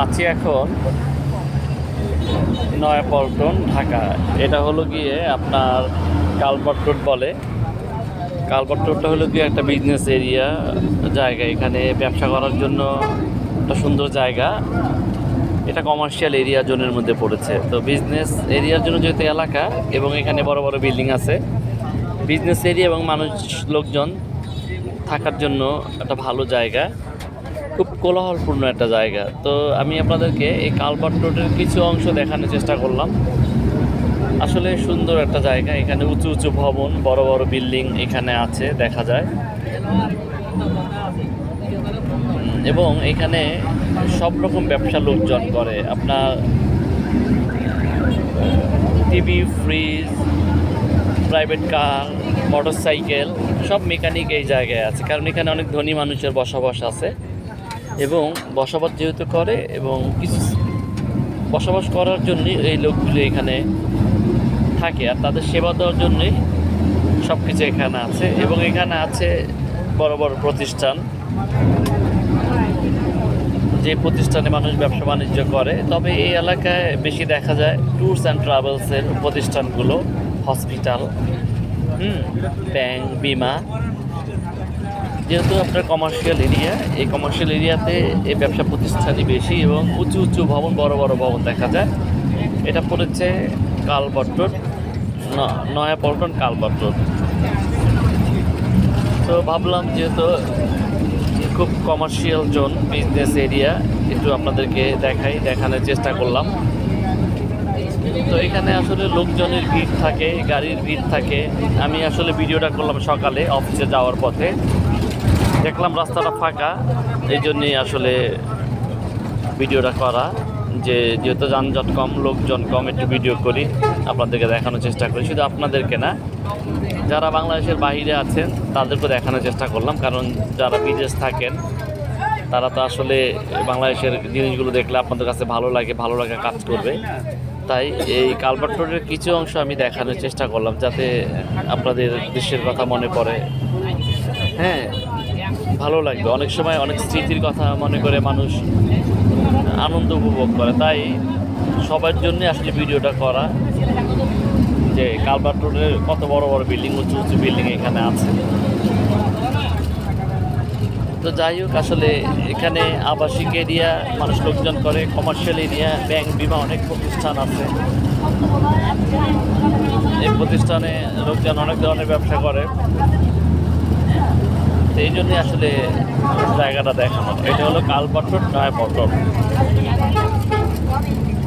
আছি এখন নয়াপল্টন, ঢাকা। এটা হলো গিয়ে আপনার কালভার্ট রোড বলে। কালভার্ট রোডটা হলো গিয়ে একটা বিজনেস এরিয়া জায়গা। এখানে ব্যবসা করার জন্য একটা সুন্দর জায়গা। এটা কমার্শিয়াল এরিয়া জোনের মধ্যে পড়েছে। তো বিজনেস এরিয়ার জন্য যেহেতু এলাকা এবং এখানে বড় বড় বিল্ডিং আছে, বিজনেস এরিয়া এবং মানুষ লোকজন থাকার জন্য একটা ভালো জায়গা, খুব কোলাহলপূর্ণ একটা জায়গা। তো আমি আপনাদেরকে এই কালভার্ট রোডের কিছু অংশ দেখানোর চেষ্টা করলাম। আসলে সুন্দর একটা জায়গা। এখানে উঁচু উঁচু ভবন, বড় বড় বিল্ডিং এখানে আছে, দেখা যায়। এবং এখানে সব রকম ব্যবসা লোকজন করে। আপনার TV, fridge, private car, motor cycle, সব মেকানিক এই জায়গায় আছে। কারণ এখানে অনেক ধনী মানুষের বসবাস আছে এবং বসবাস যেহেতু করে এবং কিছু বসবাস করার জন্যই এই লোকগুলো এখানে থাকে, আর তাদের সেবা দেওয়ার জন্যই সব কিছু এখানে আছে। এবং এখানে আছে বড় বড় প্রতিষ্ঠান, যে প্রতিষ্ঠানে মানুষ ব্যবসা বাণিজ্য করে। তবে এই এলাকায় বেশি দেখা যায় ট্যুরস অ্যান্ড ট্রাভেলসের প্রতিষ্ঠানগুলো, হসপিটাল, ব্যাংক, বিমা। যেহেতু আপনার কমার্শিয়াল এরিয়া, এই কমার্শিয়াল এরিয়াতে এই ব্যবসা প্রতিষ্ঠানই বেশি এবং উঁচু উঁচু ভবন, বড় বড় ভবন দেখা যায়। এটা পড়েছে culvert road, Naya Paltan culvert road. তো ভাবলাম যেহেতু খুব কমার্শিয়াল জোন, বিজনেস এরিয়া, একটু আপনাদেরকে দেখানোর চেষ্টা করলাম। তো এখানে আসলে লোকজনের ভিড় থাকে, গাড়ির ভিড় থাকে। আমি আসলে ভিডিওটা করলাম সকালে অফিসে যাওয়ার পথে, দেখলাম রাস্তাটা ফাঁকা, এই জন্যেই আসলে ভিডিওটা করা। যেহেতু যানজট কম, লোকজন কম, একটু ভিডিও করি, আপনাদেরকে দেখানোর চেষ্টা করি। শুধু আপনাদেরকে না, যারা বাংলাদেশের বাইরে আছেন তাদেরকে দেখানোর চেষ্টা করলাম। কারণ যারা বিদেশ থাকেন তারা তো আসলে বাংলাদেশের জিনিসগুলো দেখলে আপনাদের কাছে ভালো লাগা কাজ করবে। তাই এই কালভার্ট রোডের কিছু অংশ আমি দেখানোর চেষ্টা করলাম, যাতে আপনাদের দেশের কথা মনে পড়ে। হ্যাঁ, ভালো লাগবে। অনেক সময় অনেক স্মৃতির কথা মনে করে মানুষ আনন্দ উপভোগ করে। তাই সবার জন্য আসলে ভিডিওটা করা, যে কালভার্ট রোডের কত বড় বড় বিল্ডিং, উঁচু উঁচু বিল্ডিং এখানে আছে। তো যাই হোক, আসলে এখানে আবাসিক এরিয়া, মানুষ লোকজন করে, কমার্শিয়াল এরিয়া, ব্যাংক, বিমা, অনেক প্রতিষ্ঠান আছে। এই প্রতিষ্ঠানে লোকজন অনেক ধরনের ব্যবসা করে। এই জন্যই আসলে জায়গাটা দেখানো। এটা হলো কালভার্ট রোড, নয়াপল্টন।